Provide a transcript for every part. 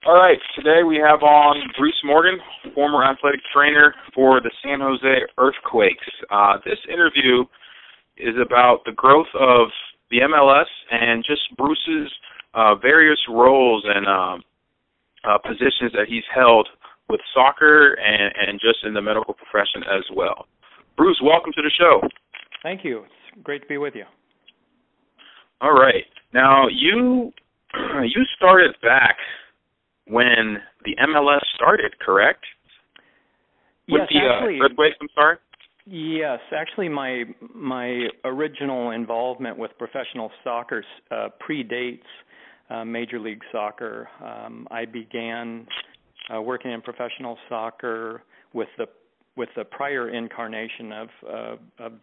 All right, today we have on Bruce Morgan, former athletic trainer for the San Jose Earthquakes. This interview is about the growth of the MLS and just Bruce's various roles and positions that he's held with soccer and just in the medical profession as well. Bruce, welcome to the show. Thank you. It's great to be with you. All right. Now, you started back when the MLS started, correct? With yes, the actually, Earthquakes, I'm sorry? Yes, actually my original involvement with professional soccer predates Major League Soccer. I began working in professional soccer with the prior incarnation of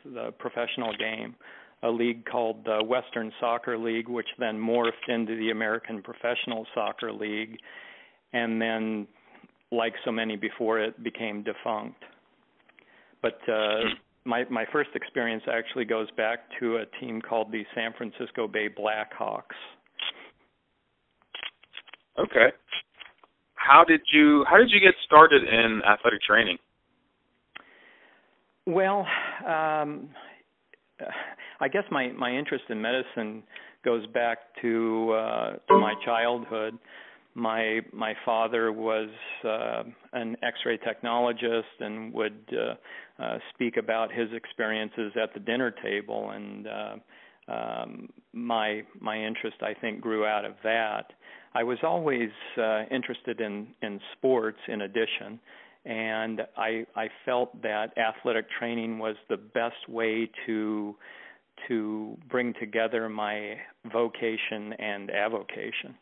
the professional game, a league called the Western Soccer League, which then morphed into the American Professional Soccer League, and then, like so many before it, became defunct. But my first experience actually goes back to a team called the San Francisco Bay Blackhawks. Okay. How did you get started in athletic training? Well, I guess my interest in medicine goes back to my childhood. My father was an X-ray technologist and would speak about his experiences at the dinner table, and my interest, I think, grew out of that. I was always interested in sports in addition, and I felt that athletic training was the best way to bring together my vocation and avocation.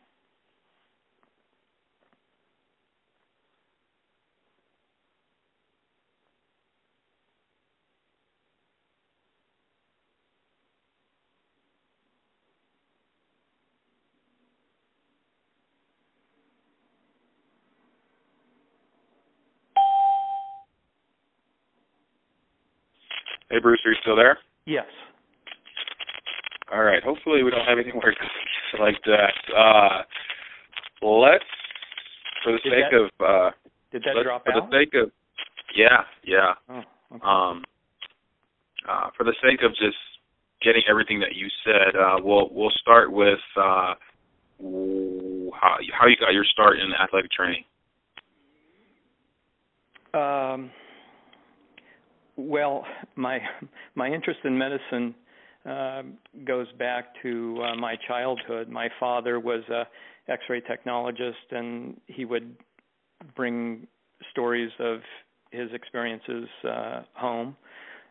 Hey, Bruce, are you still there? Yes. All right. Hopefully we don't have any more like that. Let's, for the sake of... Did that drop out? For the sake of... Yeah. Oh, okay. For the sake of just getting everything that you said, we'll start with how you got your start in athletic training. Well, my interest in medicine goes back to my childhood. My father was a X-ray technologist, and he would bring stories of his experiences home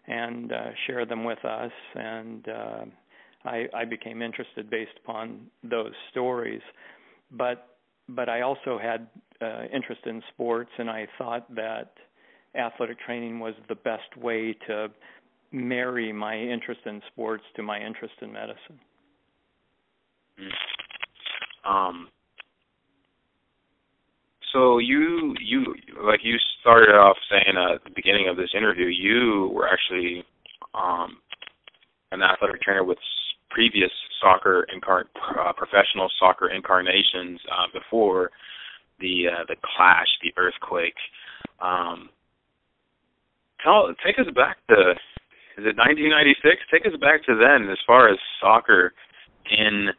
and share them with us. And I became interested based upon those stories. But I also had interest in sports, and I thought that athletic training was the best way to marry my interest in sports to my interest in medicine. So you started off saying at the beginning of this interview, you were actually an athletic trainer with previous professional soccer incarnations before the clash, the earthquake. Take us back to, is it 1996? Take us back to then as far as soccer in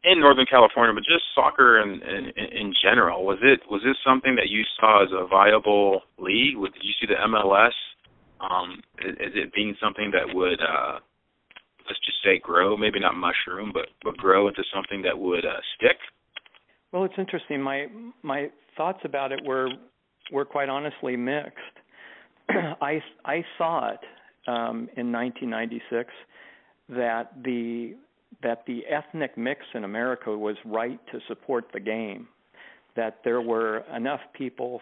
Northern California, but just soccer in general. Was this something that you saw as a viable league? Did you see the MLS? Is it being something that would, let's just say, grow, maybe not mushroom, but grow into something that would stick? Well, it's interesting. My thoughts about it were quite honestly mixed. I saw it in 1996 that the ethnic mix in America was right to support the game, that there were enough people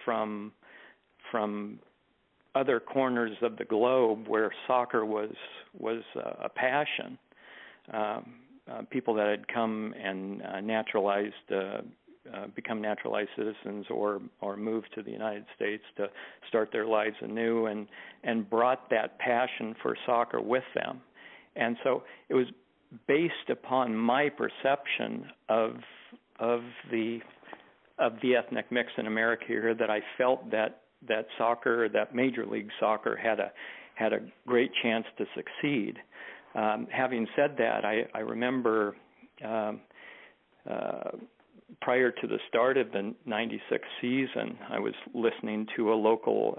from other corners of the globe where soccer was a passion, people that had come and become naturalized citizens or moved to the United States to start their lives anew and brought that passion for soccer with them. And so it was based upon my perception of the the ethnic mix in America here that I felt that soccer, that Major League Soccer, had a great chance to succeed. Having said that, I remember prior to the start of the '96 season, I was listening to a local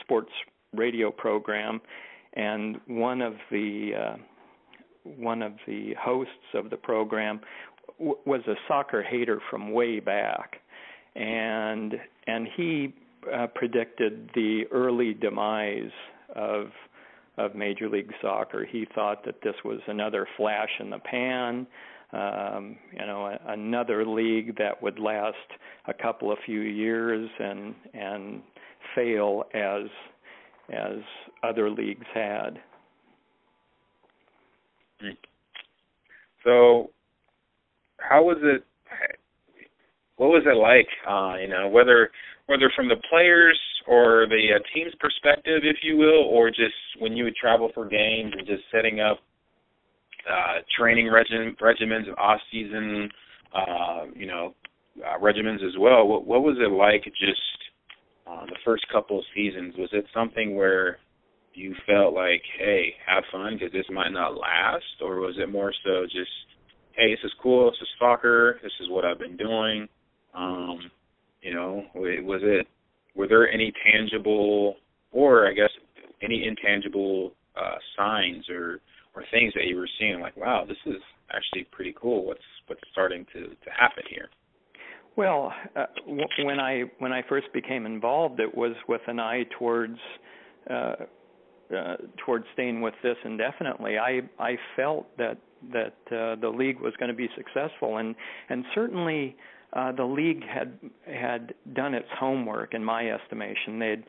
sports radio program, and one of the hosts of the program was a soccer hater from way back, and he predicted the early demise of Major League Soccer. He thought that this was another flash in the pan, another league that would last a couple of few years and fail as other leagues had. So, how was it? What was it like? Whether from the players or the team's perspective, if you will, or just when you would travel for games and just setting up training regimens of off-season, regimens as well. What was it like just the first couple of seasons? Was it something where you felt like, hey, have fun because this might not last, or was it more so just, hey, this is cool, this is soccer, this is what I've been doing? Were there any tangible, or I guess any intangible signs or things that you were seeing, like, wow, this is actually pretty cool. What's starting to happen here? Well, when I first became involved, it was with an eye towards staying with this indefinitely. I felt that the league was going to be successful, and certainly the league had done its homework, in my estimation. They'd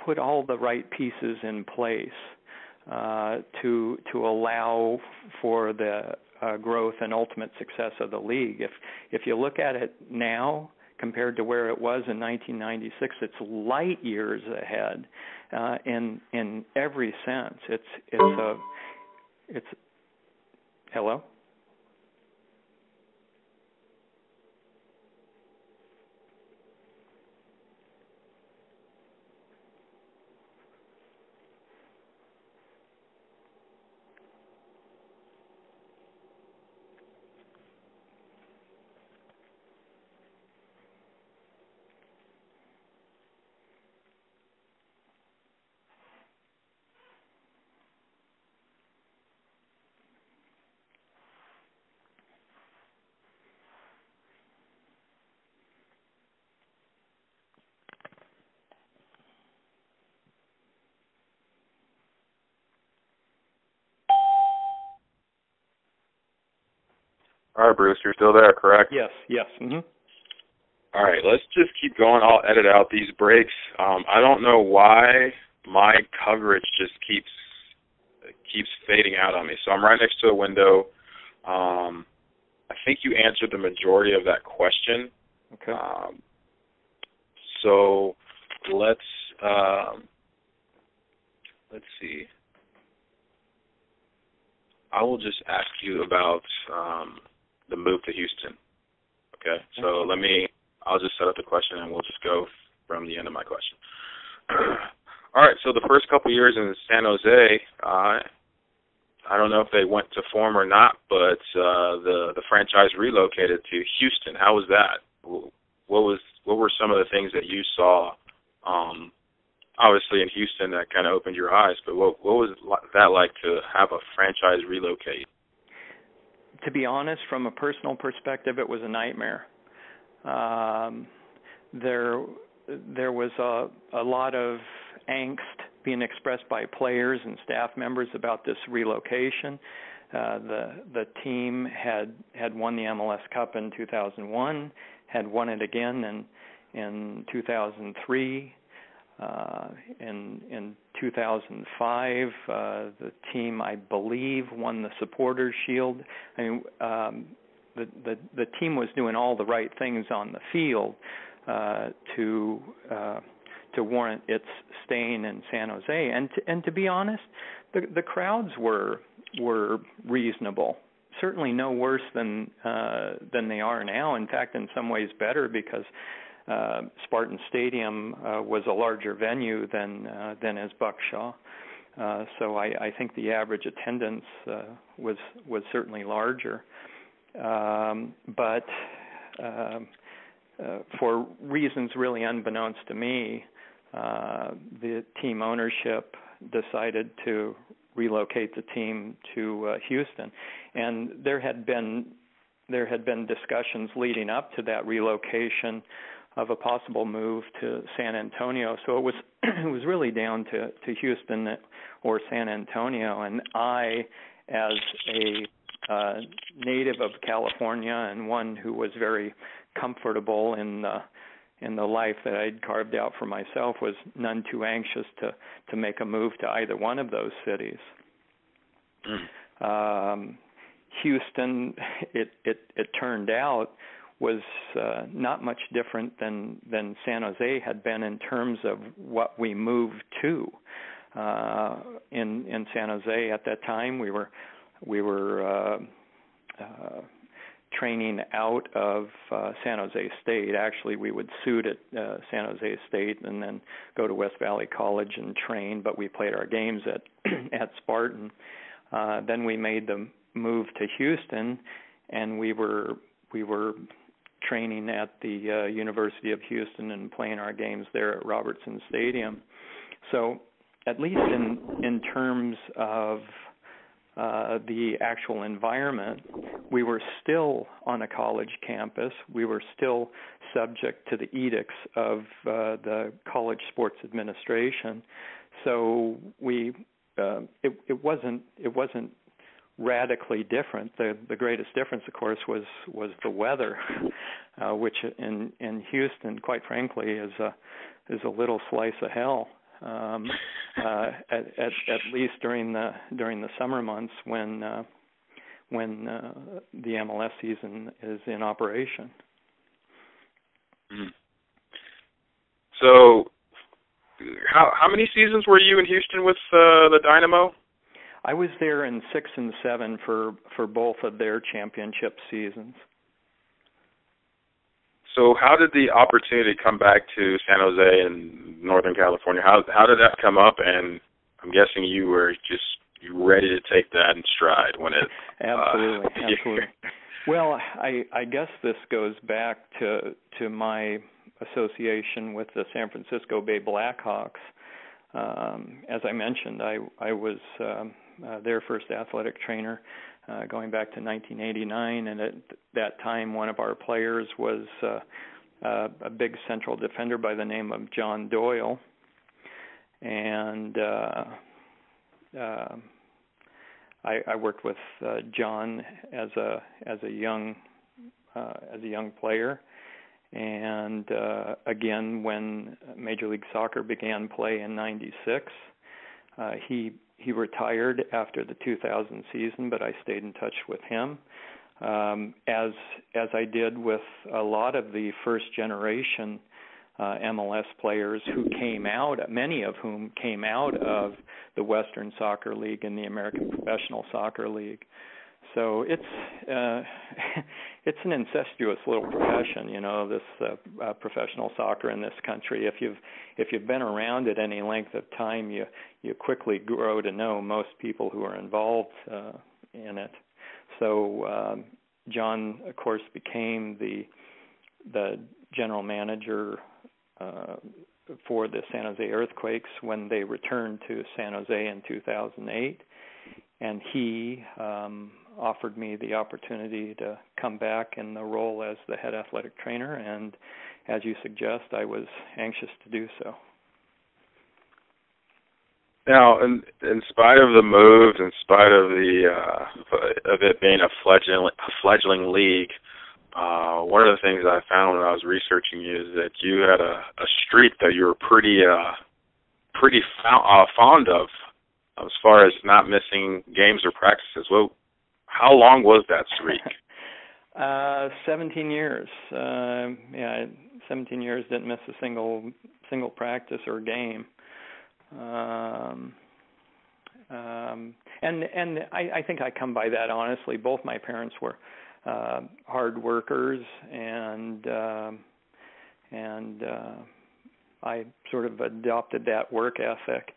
put all the right pieces in place to allow for the growth and ultimate success of the league. If you look at it now compared to where it was in 1996, it's light years ahead in every sense. It's hello? All right, Bruce, you're still there, correct? Yes. Mm-hmm. All right, let's just keep going. I'll edit out these breaks. I don't know why my coverage just keeps fading out on me. So I'm right next to a window. I think you answered the majority of that question. Okay. So let's see. I will just ask you about the move to Houston. Okay, so I'll just set up the question and we'll just go from the end of my question. All right, so the first couple of years in San Jose, I don't know if they went to form or not, but the franchise relocated to Houston. How was that? What were some of the things that you saw, obviously in Houston, that kind of opened your eyes, but what was that like to have a franchise relocate? To be honest, from a personal perspective, it was a nightmare. There was a lot of angst being expressed by players and staff members about this relocation. The team had won the MLS Cup in 2001, had won it again in 2003. In 2005, the team, I believe, won the Supporters' Shield. I mean, the team was doing all the right things on the field to warrant its staying in San Jose. And to be honest, the crowds were reasonable. certainly no worse than they are now. In fact, in some ways better, because Spartan Stadium was a larger venue than is Buckshaw. So I think the average attendance was certainly larger. But for reasons really unbeknownst to me, the team ownership decided to relocate the team to Houston, and there had been discussions leading up to that relocation of a possible move to San Antonio. So it was really down to Houston or San Antonio, and I, as a native of California and one who was very comfortable in the life that I'd carved out for myself, was none too anxious to make a move to either one of those cities. Houston, it turned out, was not much different than San Jose had been in terms of what we moved to. In San Jose at that time, we were training out of San Jose State. Actually, we would suit at San Jose State and then go to West Valley College and train, but we played our games at Spartan. Then we made the move to Houston, and we were training at the University of Houston and playing our games there at Robertson Stadium. So at least in terms of the actual environment, we were still on a college campus. We were still subject to the edicts of the College Sports Administration. So it wasn't radically different. The greatest difference, of course, was the weather, which in Houston, quite frankly, is a little slice of hell. At least during the summer months when the MLS season is in operation. Mm. So, how many seasons were you in Houston with the Dynamo? I was there in 6 and 7 for both of their championship seasons. So how did the opportunity come back to San Jose and Northern California? How did that come up? And I'm guessing you were just ready to take that in stride when it... Absolutely. Well, I guess this goes back to my association with the San Francisco Bay Blackhawks. As I mentioned, I was their first athletic trainer going back to 1989, and at that time one of our players was a big central defender by the name of John Doyle, and I worked with John as a young player, and again when Major League Soccer began play in '96, he retired after the 2000 season, but I stayed in touch with him, as I did with a lot of the first generation MLS players who came out, many of whom came out of the Western Soccer League and the American Professional Soccer League. So it's an incestuous little profession, this professional soccer in this country. If you've been around it any length of time, you quickly grow to know most people who are involved in it. So John, of course, became the general manager for the San Jose Earthquakes when they returned to San Jose in 2008, and he offered me the opportunity to come back in the role as the head athletic trainer, and as you suggest, I was anxious to do so. Now, in spite of the moves, in spite of of it being a fledgling league, one of the things I found when I was researching you is that you had a streak that you were pretty fond of, as far as not missing games or practices. Well, how long was that streak? 17 years. 17 years, didn't miss a single practice or game. And I think I come by that honestly. Both my parents were hard workers, and I sort of adopted that work ethic.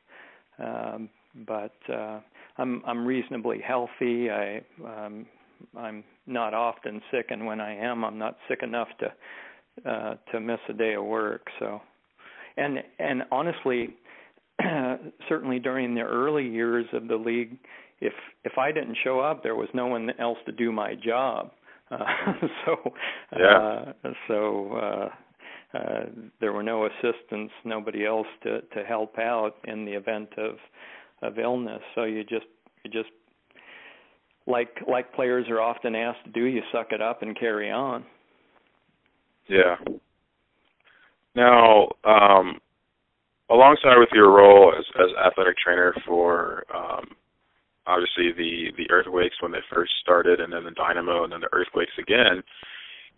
But I'm reasonably healthy. I'm not often sick, and when I am, I'm not sick enough to miss a day of work. So, and honestly, certainly during the early years of the league, if I didn't show up, there was no one else to do my job. There were no assistants, nobody else to help out in the event of illness. So you just like players are often asked to do, you suck it up and carry on. Yeah. Now, alongside with your role as athletic trainer for obviously the Earthquakes when they first started, and then the Dynamo, and then the Earthquakes again,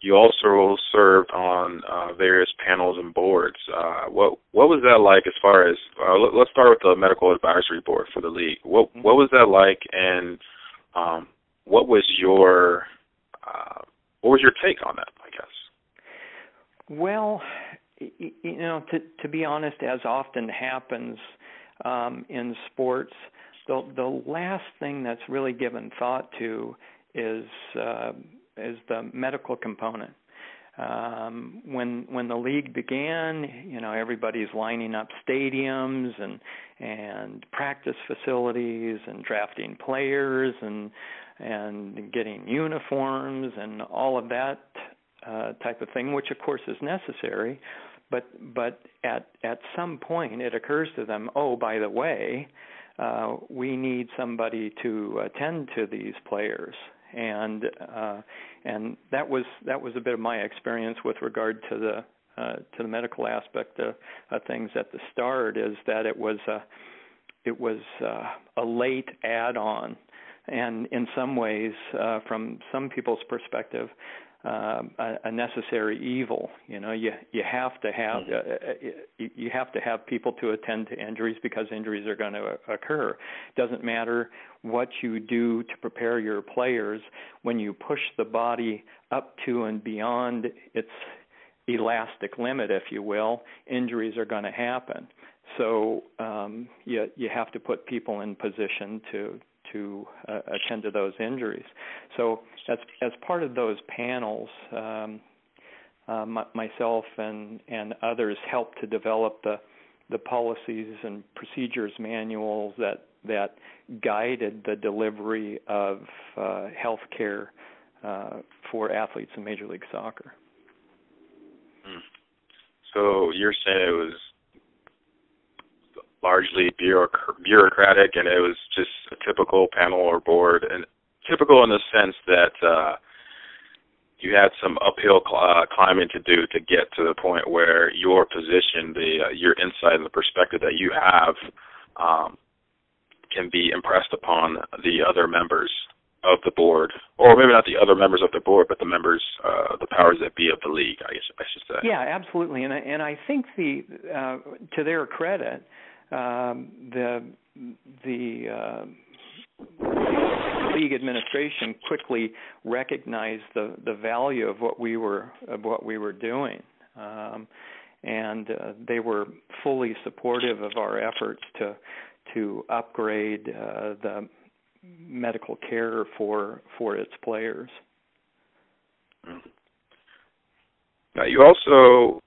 you also served on various panels and boards. What was that like as far as let's start with the medical advisory board for the league. What was that like, and what was your take on that, I guess? Well, you know, to be honest, as often happens in sports, the last thing that's really given thought to is the medical component. When the league began, you know, everybody's lining up stadiums and practice facilities and drafting players and getting uniforms and all of that type of thing, which of course is necessary. But at some point it occurs to them, oh, by the way, we need somebody to attend to these players. And that was a bit of my experience with regard to the medical aspect of things at the start, is that it was a late add-on, and in some ways, from some people's perspective, a necessary evil. You know, you have to have people to attend to injuries, because injuries are going to occur. It doesn't matter what you do to prepare your players. When you push the body up to and beyond its elastic limit, if you will, injuries are going to happen. So you have to put people in position to attend to those injuries. So as part of those panels, myself and others helped to develop the policies and procedures manuals that guided the delivery of health care for athletes in Major League Soccer. So you're saying it was largely bureaucratic, and it was just a typical panel or board, and typical in the sense that you had some uphill climbing to do to get to the point where your position, your insight and the perspective that you have can be impressed upon the other members of the board, or maybe not the other members of the board, but the members, the powers that be of the league, I guess I should say. Yeah, absolutely, and I think to their credit, the league administration quickly recognized the value of what we were doing, and they were fully supportive of our efforts to upgrade the medical care for its players. Now, you also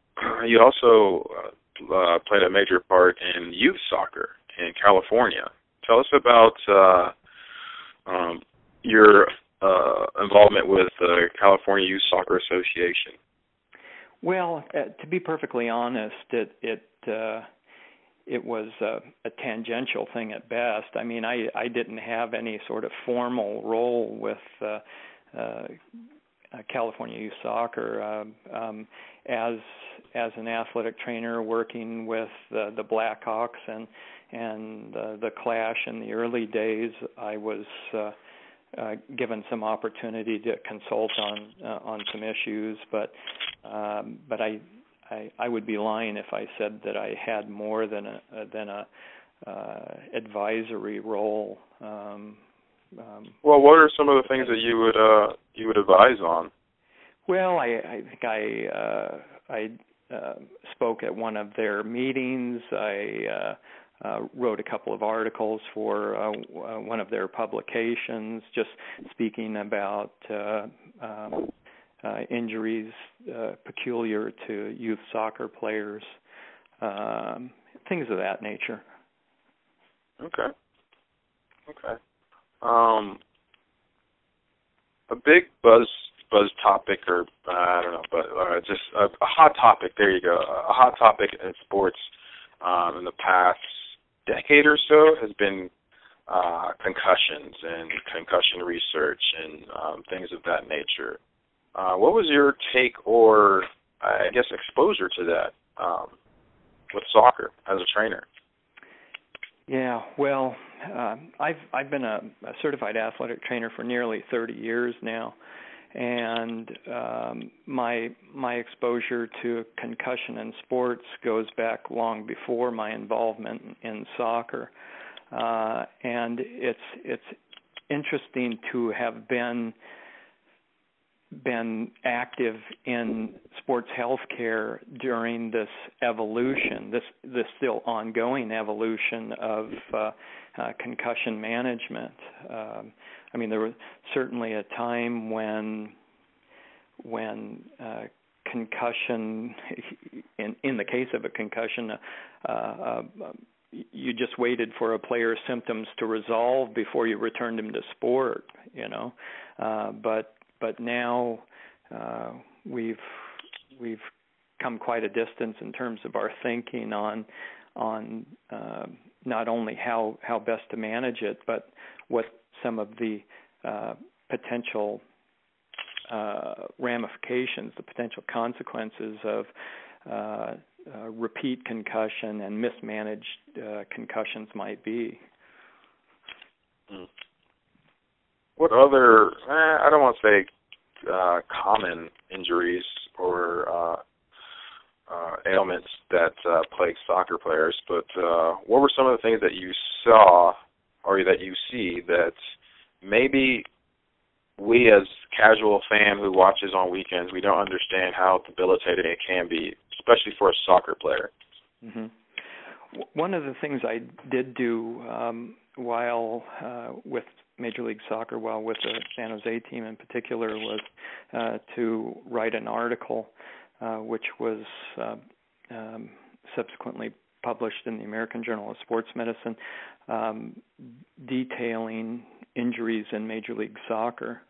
played a major part in youth soccer in California. Tell us about your involvement with the California Youth Soccer Association. Well, to be perfectly honest, it was a tangential thing at best. I mean, I didn't have any sort of formal role with California Youth Soccer. As an athletic trainer working with the Blackhawks and the Clash in the early days, I was given some opportunity to consult on some issues, but I would be lying if I said that I had more than a advisory role. Well, what are some of the things that you would advise on? Well, I think I spoke at one of their meetings. I wrote a couple of articles for one of their publications, just speaking about injuries peculiar to youth soccer players, things of that nature. Okay. A big buzz topic, or I don't know, but just a hot topic. There you go. A hot topic in sports in the past decade or so has been concussions and concussion research and things of that nature. What was your take, or I guess exposure to that with soccer as a trainer? Yeah, well, I've been a certified athletic trainer for nearly 30 years now, and my exposure to concussion in sports goes back long before my involvement in soccer, and it's interesting to have been active in sports healthcare during this evolution, this still ongoing evolution of concussion management. I mean, there was certainly a time when concussion, in the case of a concussion, you just waited for a player's symptoms to resolve before you returned him to sport, you know. But now we've come quite a distance in terms of our thinking on not only how best to manage it, but what some of the potential ramifications, the potential consequences of repeat concussion and mismanaged concussions might be. What other, I don't want to say common injuries or ailments that plague soccer players, but what were some of the things that you saw or that you see that maybe we as casual fan who watches on weekends, we don't understand how debilitating it can be, especially for a soccer player? Mm-hmm. One of the things I did do while with Major League Soccer, while with the San Jose team in particular, was to write an article which was subsequently published in the American Journal of Sports Medicine, detailing injuries in Major League Soccer.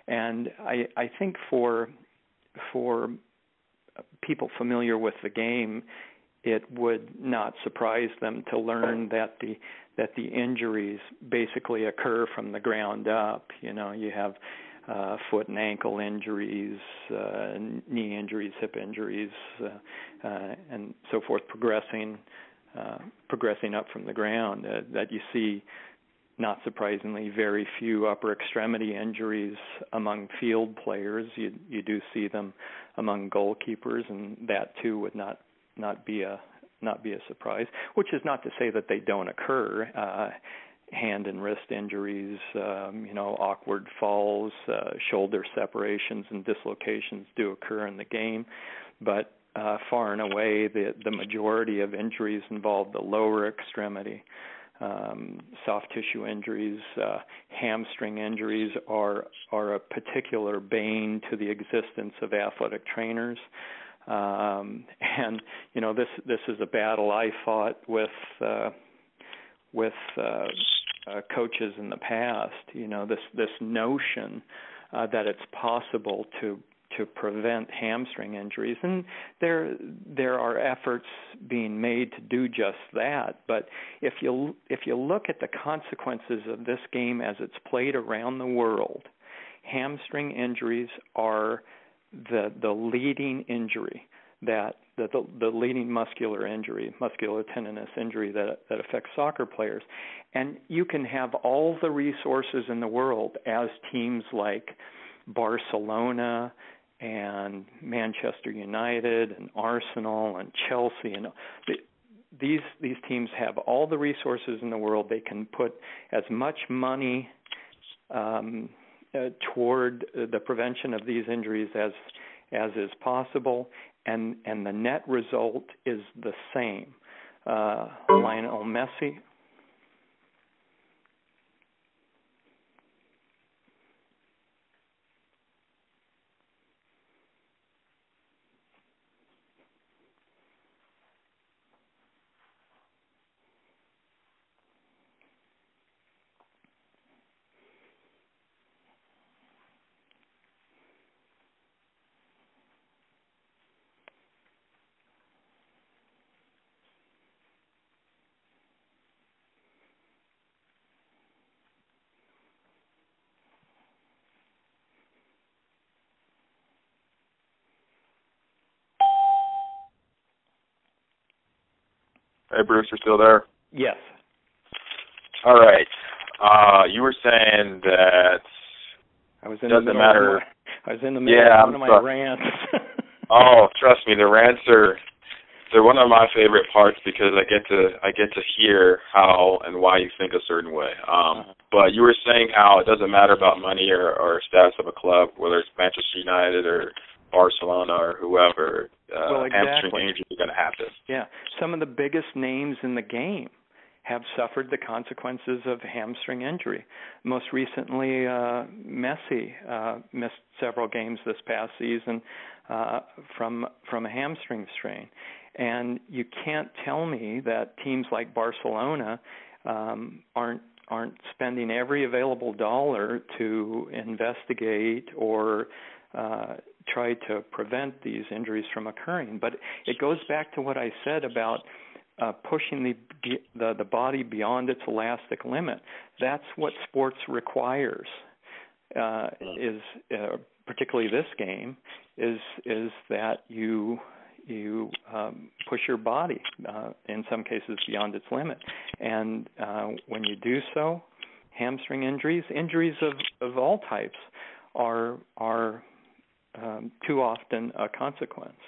And I think for people familiar with the game, it would not surprise them to learn that the injuries basically occur from the ground up. You know, you have foot and ankle injuries, knee injuries, hip injuries, and so forth, progressing up from the ground. That you see, not surprisingly, very few upper extremity injuries among field players. You do see them among goalkeepers, and that too would not be a surprise, which is not to say that they don't occur. Hand and wrist injuries, awkward falls, shoulder separations and dislocations do occur in the game, but far and away the majority of injuries involve the lower extremity. Soft tissue injuries, hamstring injuries are a particular bane to the existence of athletic trainers. And this is a battle I fought with coaches in the past. This notion that it's possible to prevent hamstring injuries, and there are efforts being made to do just that. But if you look at the consequences of this game as it's played around the world, hamstring injuries are the leading injury, that the leading muscular tendinous injury that affects soccer players. And you can have all the resources in the world, as teams like Barcelona and Manchester United and Arsenal and Chelsea, and these teams have all the resources in the world. They can put as much money toward the prevention of these injuries as is possible, and the net result is the same. Lionel Messi. Hey, Bruce, you're still there? Yes. All right. You were saying that I was in doesn't the middle matter. of one of my rants. Oh, trust me, the rants they're one of my favorite parts because I get to hear how and why you think a certain way. But you were saying how it doesn't matter about money or status of a club, whether it's Manchester United or Barcelona or whoever. Well, exactly. Hamstring injuries are going to happen. Yeah, some of the biggest names in the game have suffered the consequences of hamstring injury. Most recently, Messi missed several games this past season from a hamstring strain. And you can't tell me that teams like Barcelona aren't spending every available dollar to investigate or try to prevent these injuries from occurring. But it goes back to what I said about pushing the body beyond its elastic limit. That's what sports requires. Is particularly this game is that you push your body in some cases beyond its limit, and when you do so, hamstring injuries of all types are too often a consequence.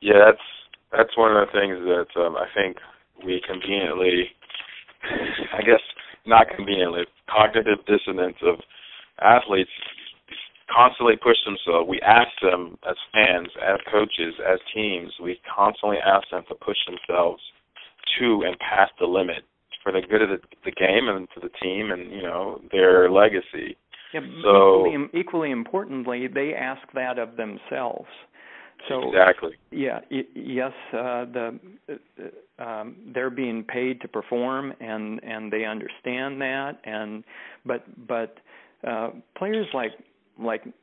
Yeah, that's one of the things that I think we conveniently, I guess not conveniently, cognitive dissonance of athletes constantly push themselves. We ask them as fans, as coaches, as teams, we constantly ask them to push themselves to and past the limit for the good of the game and for the team and, their legacy. Yeah, so equally importantly, they ask that of themselves. So, exactly. Yeah. Yes. They're being paid to perform, and they understand that. But players like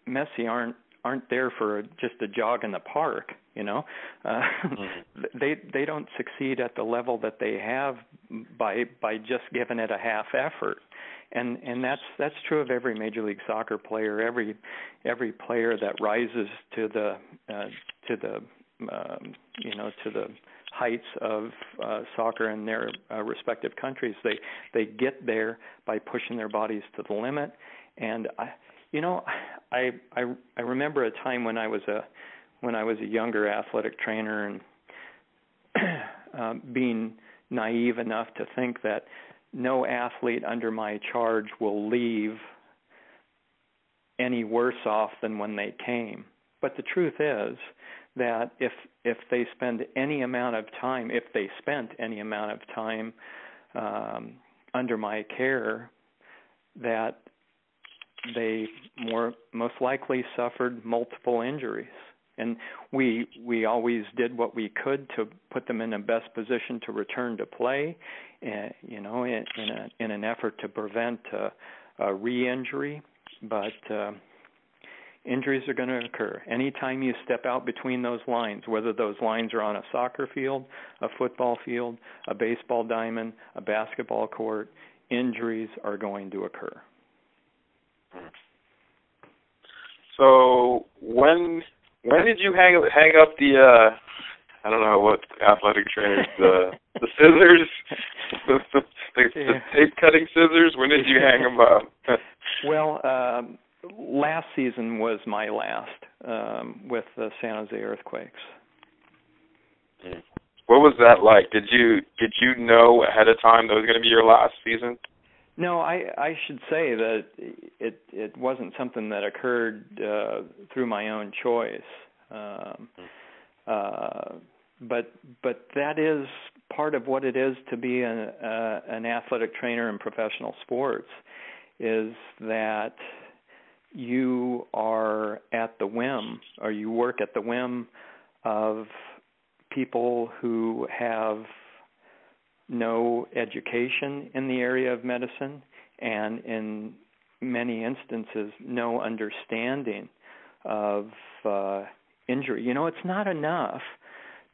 Messi aren't there for just a jog in the park. They don't succeed at the level that they have by just giving it a half effort. And that's true of every Major League Soccer player, every player that rises to the heights of soccer in their respective countries. They get there by pushing their bodies to the limit. And I remember a time when I was a younger athletic trainer and being naive enough to think that no athlete under my charge will leave any worse off than when they came. But the truth is that if they spent any amount of time under my care, that they most likely suffered multiple injuries. And we always did what we could to put them in the best position to return to play, in an effort to prevent a re-injury. But injuries are going to occur. Anytime you step out between those lines, whether those lines are on a soccer field, a football field, a baseball diamond, a basketball court, injuries are going to occur. So when did you hang up the I don't know what athletic trainers the scissors, the tape cutting scissors? When did you hang them up? Well, last season was my last with the San Jose Earthquakes. Mm. What was that like? Did you know ahead of time that was going to be your last season? No, I should say that it wasn't something that occurred through my own choice. But that is part of what it is to be an athletic trainer in professional sports, is that you are at the whim, or you work at the whim of people who have no education in the area of medicine, and in many instances no understanding of injury. You know, it's not enough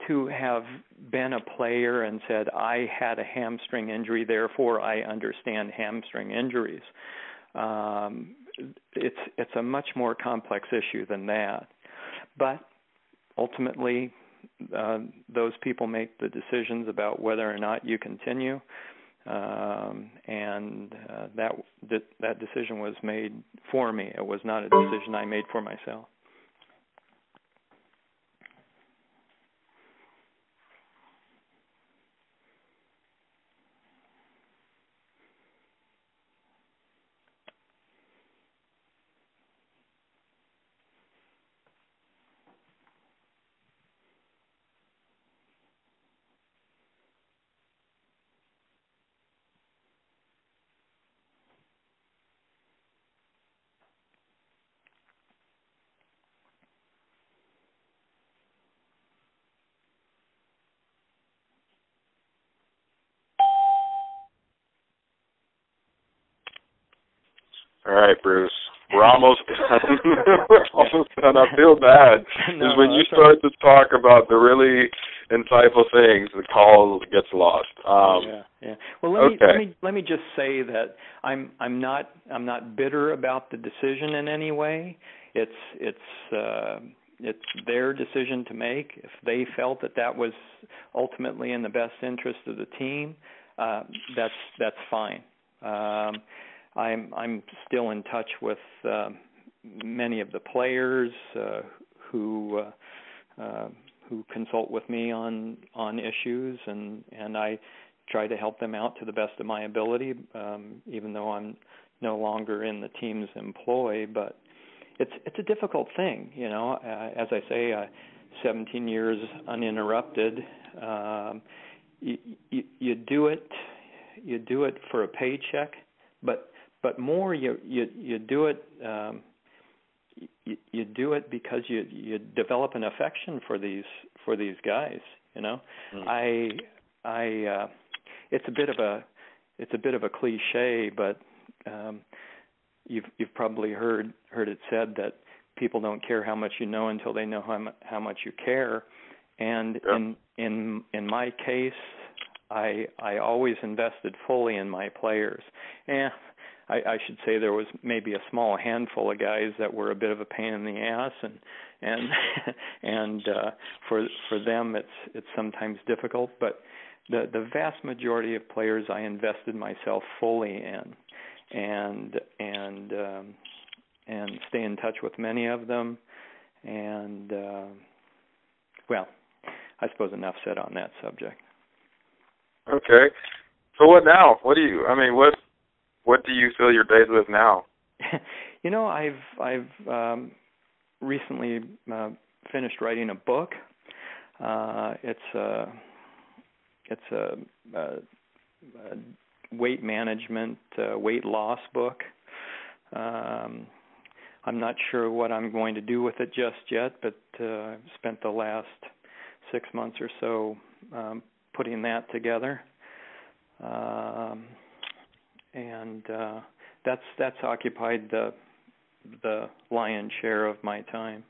to have been a player and said, I had a hamstring injury, therefore I understand hamstring injuries. It's a much more complex issue than that. But ultimately, those people make the decisions about whether or not you continue, and that decision was made for me. It was not a decision I made for myself. All right, Bruce. We're almost done. We're almost done. I feel bad. Because when you start to talk about the really insightful things, the call gets lost. Yeah. Well, let me just say that I'm not bitter about the decision in any way. It's their decision to make. If they felt that was ultimately in the best interest of the team, that's fine. I'm still in touch with many of the players who consult with me on issues, and I try to help them out to the best of my ability, even though I'm no longer in the team's employ. But it's a difficult thing, you know. As I say, 17 years uninterrupted. You do it for a paycheck, but more you do it you do it because you develop an affection for these guys, you know. It's a bit of a cliche, but you've probably heard it said that people don't care how much you know until they know how much you care. And in my case, I always invested fully in my players. I should say there was maybe a small handful of guys that were a bit of a pain in the ass, and for them it's sometimes difficult. But the vast majority of players I invested myself fully in, and stay in touch with many of them. And well, I suppose enough said on that subject. Okay. So what now? What do you fill your days with now? You know, I've recently finished writing a book. It's a weight management, weight loss book. I'm not sure what I'm going to do with it just yet, but I've spent the last 6 months or so putting that together. And that's occupied the lion's share of my time.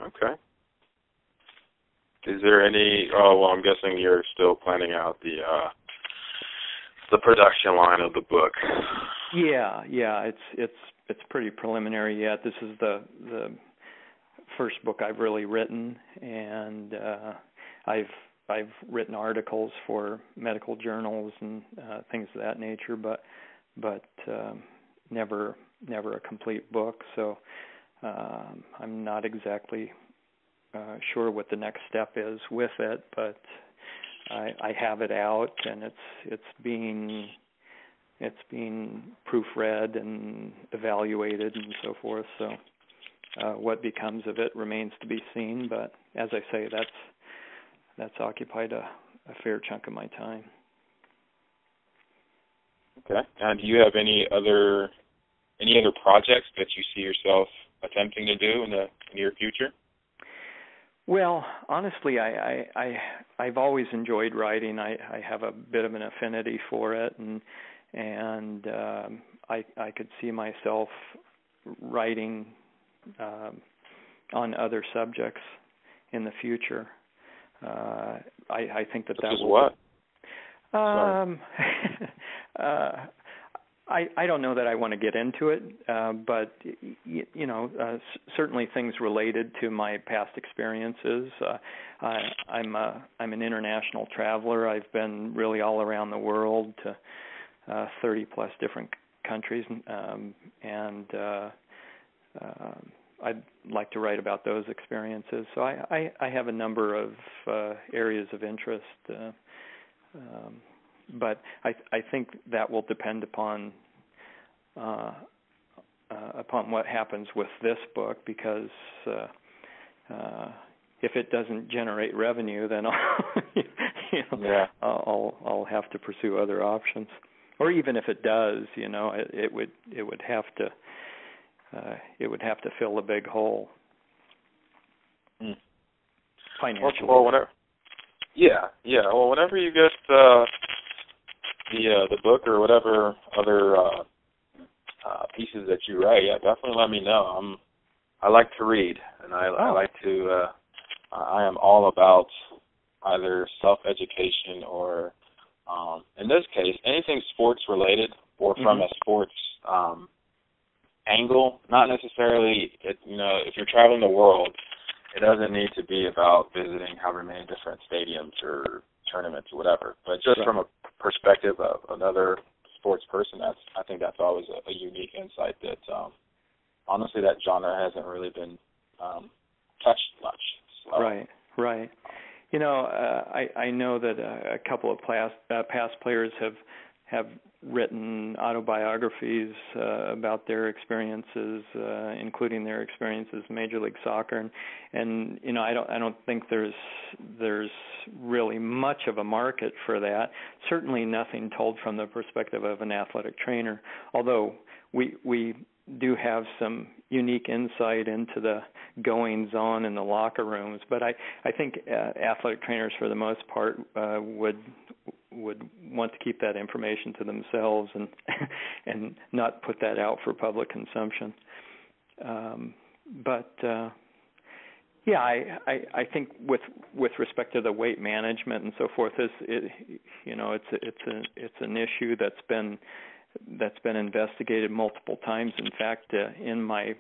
Okay. Is there any? Oh, well, I'm guessing you're still planning out the production line of the book. Yeah. It's pretty preliminary yet. This is the first book I've really written, and I've written articles for medical journals and things of that nature, but never a complete book. So I'm not exactly sure what the next step is with it, but I have it out, and it's being proofread and evaluated and so forth. So what becomes of it remains to be seen. But as I say, that's occupied a fair chunk of my time. Okay. And do you have any other projects that you see yourself attempting to do in the near future? Well, honestly, I've always enjoyed writing. I have a bit of an affinity for it, and I could see myself writing on other subjects in the future. I think that Such as will. What? I don't know that I want to get into it, but certainly things related to my past experiences. I'm an international traveler. I've been really all around the world to 30 plus different countries, and I'd like to write about those experiences. So I have a number of areas of interest. But I think that will depend upon what happens with this book, because if it doesn't generate revenue, then I'll have to pursue other options. Or even if it does, it would have to fill a big hole financially. Well, whatever. Yeah. Well, whenever you get the book or whatever other pieces that you write, definitely let me know. I like to read, and I like to. I am all about either self-education or, in this case, anything sports related or from a sports angle. Not necessarily, if you're traveling the world, it doesn't need to be about visiting however many different stadiums or tournaments or whatever, but just from a perspective of another sports person, I think that's always a unique insight that honestly that genre hasn't really been touched much. So. Right. I know that a couple of past players have written autobiographies about their experiences, including their experiences in Major League Soccer, and I don't think there's really much of a market for that. Certainly nothing told from the perspective of an athletic trainer, although we do have some unique insight into the goings-on in the locker rooms. But I think athletic trainers, for the most part, would want to keep that information to themselves and not put that out for public consumption. I think with respect to the weight management and so forth, it's an issue that's been investigated multiple times. In fact, in my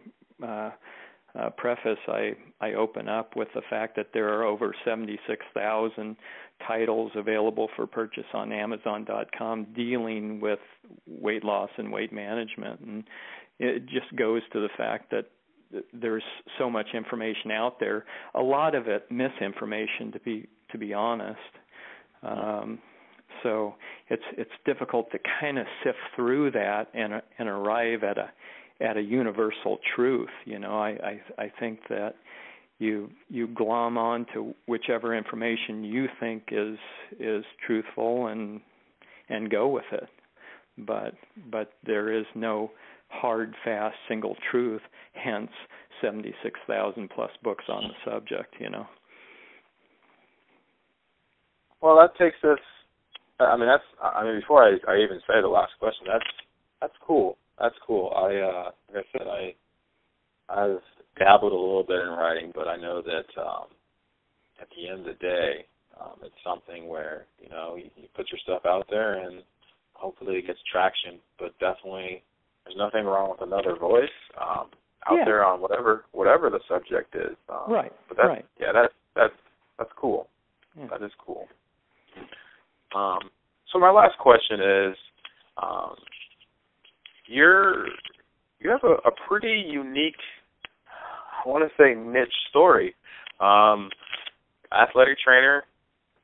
preface, I open up with the fact that there are over 76,000 titles available for purchase on Amazon.com dealing with weight loss and weight management, and it just goes to the fact that there's so much information out there. A lot of it misinformation, to be honest. So it's difficult to kind of sift through that and arrive at a universal truth. I think that you glom on to whichever information you think is truthful and go with it. But there is no hard, fast, single truth. Hence, 76,000 plus books on the subject. Well, that takes us. Before I even say the last question, that's cool. That's cool. Like I said, I've dabbled a little bit in writing, but I know that at the end of the day, it's something where you put your stuff out there and hopefully it gets traction. But definitely, there's nothing wrong with another voice out there on whatever the subject is. Right. But that's, right. Yeah, that's cool. Yeah. That is cool. So my last question is, you have a pretty unique, I want to say niche story. Athletic trainer,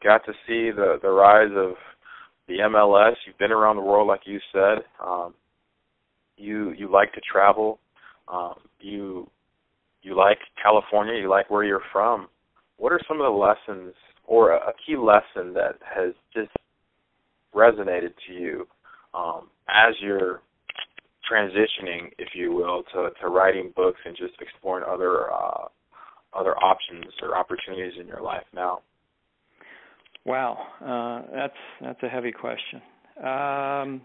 got to see the rise of the MLS. You've been around the world, like you said. You like to travel. You like California. You like where you're from. What are some of the lessons, or a key lesson that has just resonated to you as you're transitioning, if you will, to writing books and just exploring other options or opportunities in your life now? Wow, that's a heavy question. I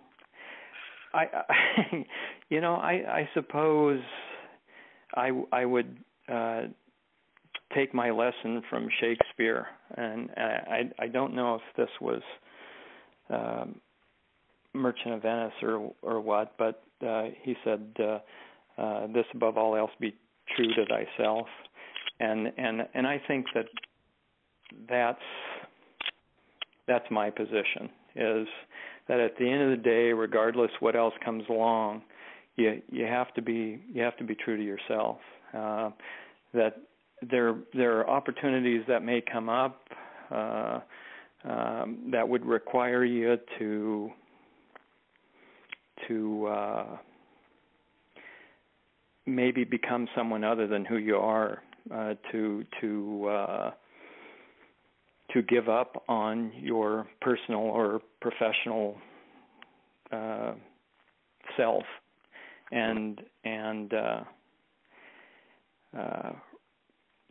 suppose I would take my lesson from Shakespeare, and I don't know if this was Merchant of Venice or what, but he said, "This above all else be true to thyself," and I think that's my position, is that at the end of the day, regardless what else comes along, you have to be true to yourself. That there are opportunities that may come up that would require you to maybe become someone other than who you are, to give up on your personal or professional self, and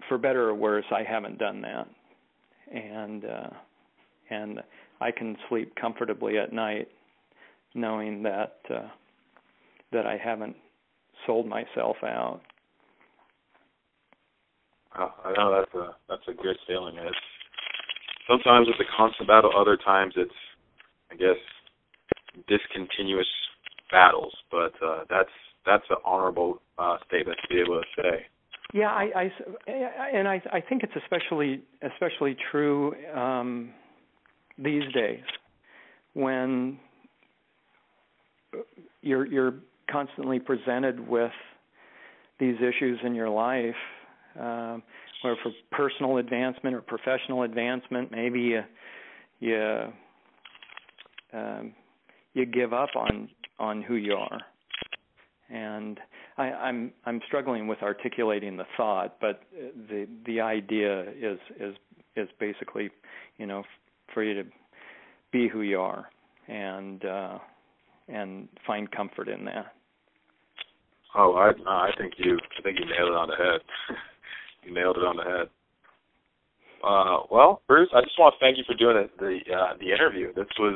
for better or worse, I haven't done that, and I can sleep comfortably at night knowing that I haven't sold myself out. I know that's a good feeling. Sometimes it's a constant battle. Other times it's, I guess, discontinuous battles. But that's an honorable statement to be able to say. Yeah, I think it's especially true these days, when you're constantly presented with these issues in your life, or for personal advancement or professional advancement. Maybe you give up on who you are, and I'm struggling with articulating the thought, but the idea is basically, for you to be who you are and find comfort in that. Oh, I think you nailed it on the head. You nailed it on the head. Well, Bruce, I just want to thank you for doing the interview. This was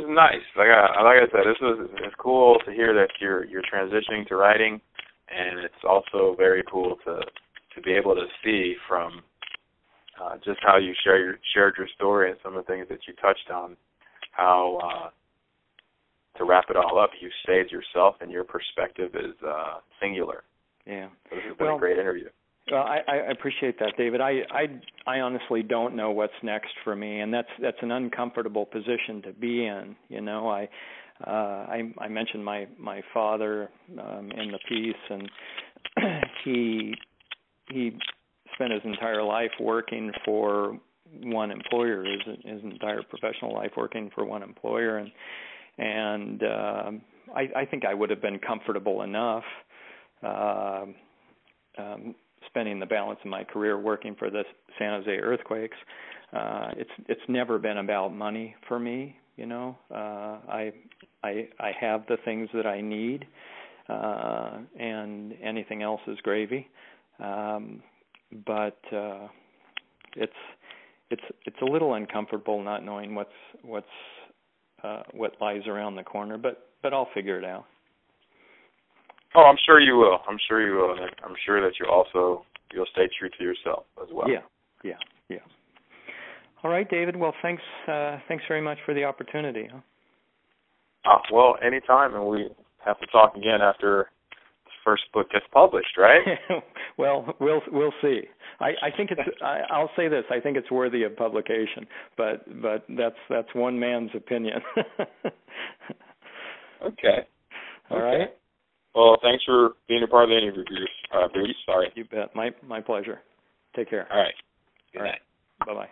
nice. Like I said, it's cool to hear that you're transitioning to writing, and it's also very cool to be able to see from just how you shared your story and some of the things that you touched on, how to wrap it all up, you saved yourself, and your perspective is singular. Yeah. So this has been a great interview. Well, I appreciate that, David. I honestly don't know what's next for me, and that's an uncomfortable position to be in. I mentioned my father in the piece, and he spent his entire life working for one employer, his entire professional life working for one employer, and I think I would have been comfortable enough spending the balance of my career working for the San Jose Earthquakes. It's never been about money for me. I have the things that I need, and anything else is gravy. But it's a little uncomfortable not knowing what lies around the corner. But I'll figure it out. Oh, I'm sure you will. And I'm sure that you'll stay true to yourself as well. Yeah. All right, David. Well, thanks very much for the opportunity. Well, anytime, and we have to talk again after the first book gets published, right? Well, we'll see. I think it's. I'll say this. I think it's worthy of publication, but that's one man's opinion. Okay. All right. Well, thanks for being a part of the interview, Bruce. Sorry. You bet. My pleasure. Take care. All right. Good night. Bye-bye.